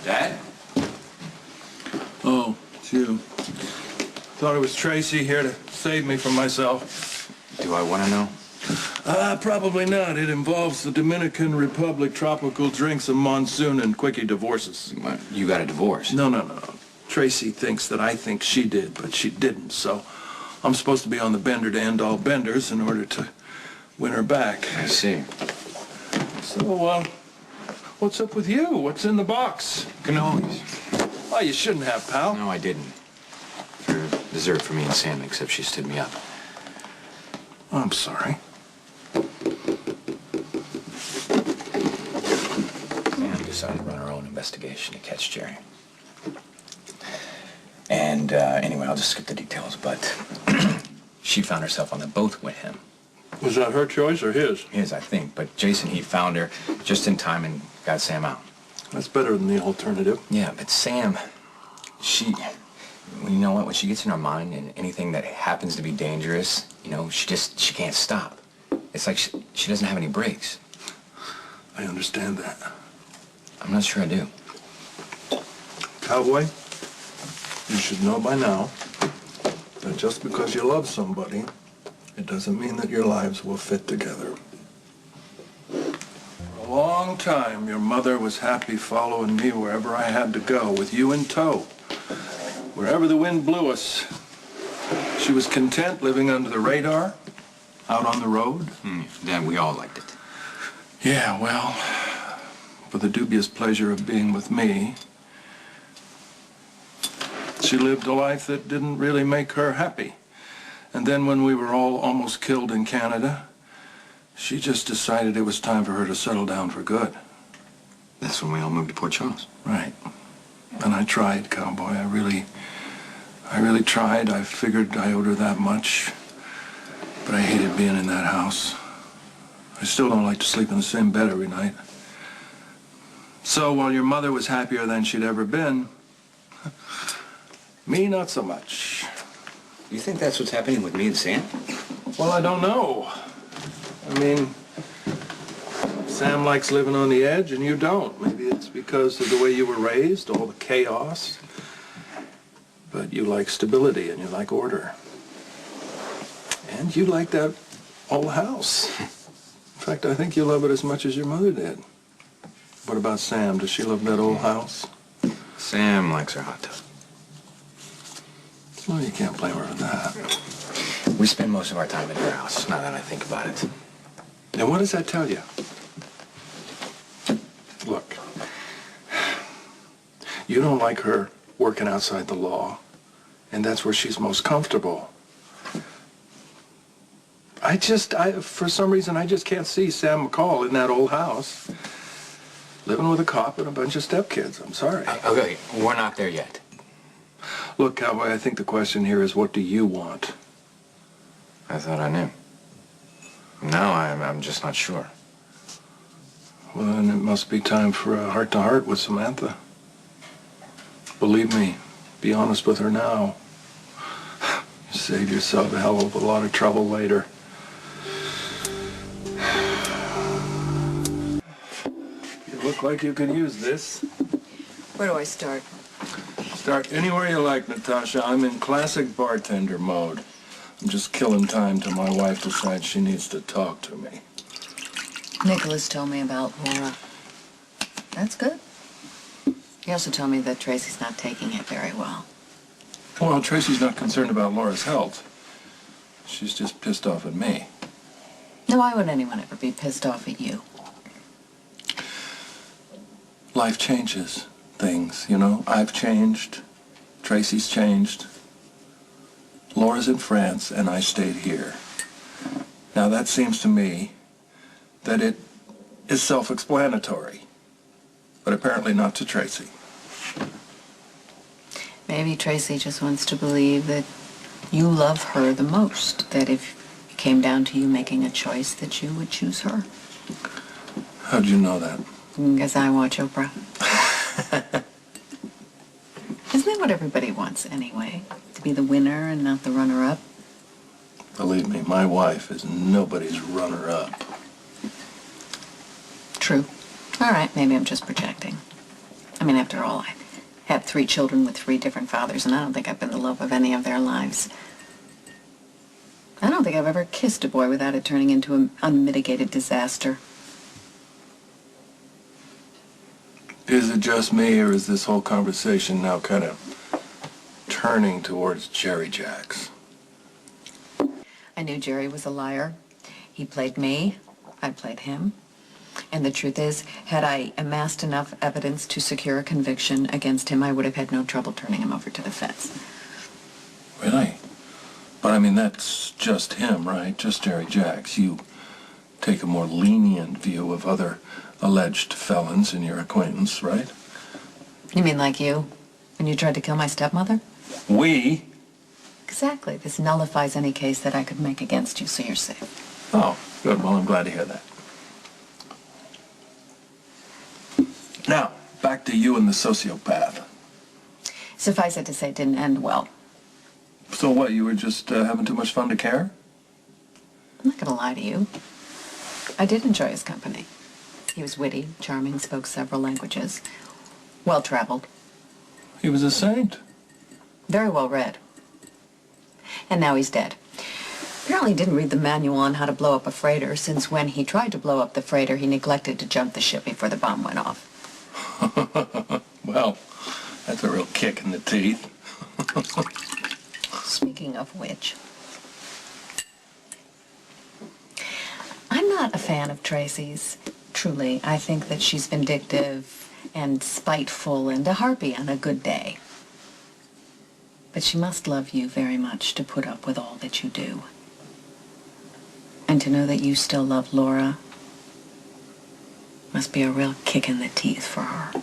Dad? Oh, it's you. Thought it was Tracy here to save me from myself. Do I want to know? Probably not. It involves the Dominican Republic, tropical drinks, a monsoon, and quickie divorces. What, you got a divorce? No. Tracy thinks that I think she did, but she didn't, so I'm supposed to be on the bender to end all benders in order to win her back. I see. So, what's up with you? What's in the box? Cannolis. Oh, you shouldn't have, pal. No, I didn't. For dessert for me and Sam, except she stood me up. I'm sorry. Sam decided to run her own investigation to catch Jerry. And, anyway, I'll just skip the details, but she found herself on the boat with him. Was that her choice or his? His, I think, but Jason, he found her just in time and got Sam out. That's better than the alternative. Yeah, but Sam, you know what, when she gets in her mind and anything that happens to be dangerous, you know, she can't stop. It's like she doesn't have any brakes. I understand that. I'm not sure I do. Cowboy, you should know by now that just because you love somebody, it doesn't mean that your lives will fit together. For a long time, your mother was happy following me wherever I had to go, with you in tow. Wherever the wind blew us, she was content living under the radar, out on the road. Dad, we all liked it. Yeah, well, for the dubious pleasure of being with me, she lived a life that didn't really make her happy. And then when we were all almost killed in Canada, she just decided it was time for her to settle down for good. That's when we all moved to Port Charles. Right. And I tried, Cowboy. I really tried. I figured I owed her that much. But I hated being in that house. I still don't like to sleep in the same bed every night. So while your mother was happier than she'd ever been, me not so much. You think that's what's happening with me and Sam? Well, I don't know. I mean, Sam likes living on the edge and you don't. Maybe it's because of the way you were raised, all the chaos. But you like stability and you like order. And you like that old house. In fact, I think you love it as much as your mother did. What about Sam? Does she love that old house? Sam likes her hot tub. Well, you can't blame her for that. We spend most of our time in her house, now that I think about it. And what does that tell you? Look, you don't like her working outside the law, and that's where she's most comfortable. For some reason, I just can't see Sam McCall in that old house, living with a cop and a bunch of stepkids. I'm sorry. Okay, we're not there yet. Look, Cowboy, I think the question here is, what do you want? I thought I knew. No, I'm just not sure. Well, then it must be time for a heart-to-heart with Samantha. Believe me, be honest with her now. You save yourself a hell of a lot of trouble later. You look like you could use this. Where do I start? Start anywhere you like, Natasha. I'm in classic bartender mode. I'm just killing time till my wife decides she needs to talk to me. Nicholas told me about Laura. That's good. He also told me that Tracy's not taking it very well. Well, Tracy's not concerned about Laura's health. She's just pissed off at me. No, why would anyone ever be pissed off at you? Life changes things, you know. I've changed. Tracy's changed. Laura's in France, and I stayed here. Now, that seems to me that it is self-explanatory, but apparently not to Tracy. Maybe Tracy just wants to believe that you love her the most, that if it came down to you making a choice, that you would choose her. How'd you know that? Because I watch Oprah. Isn't that what everybody wants anyway? To be the winner and not the runner-up? Believe me, my wife is nobody's runner-up. True. All right, maybe I'm just projecting. I mean, after all, I had 3 children with 3 different fathers, and I don't think I've been the love of any of their lives. I don't think I've ever kissed a boy without it turning into an unmitigated disaster. Is it just me, or is this whole conversation now kind of turning towards Jerry Jacks? I knew Jerry was a liar. He played me. I played him. And the truth is, had I amassed enough evidence to secure a conviction against him, I would have had no trouble turning him over to the feds. Really? But I mean, that's just him, right? Just Jerry Jacks. You take a more lenient view of other alleged felons in your acquaintance, right? You mean like you, when you tried to kill my stepmother? We? Exactly. This nullifies any case that I could make against you, so you're safe. Oh, good. Well, I'm glad to hear that. Now, back to you and the sociopath. Suffice it to say, it didn't end well. So what, you were just having too much fun to care? I'm not going to lie to you. I did enjoy his company. He was witty, charming, spoke several languages, well-traveled, He was a saint. very well-read. And now he's dead. Apparently he didn't read the manual on how to blow up a freighter, since when he tried to blow up the freighter, he neglected to jump the ship before the bomb went off. Well, that's a real kick in the teeth. Speaking of which, I'm not a fan of Tracy's. Truly, I think that she's vindictive and spiteful and a harpy on a good day. But she must love you very much to put up with all that you do. And to know that you still love Laura must be a real kick in the teeth for her.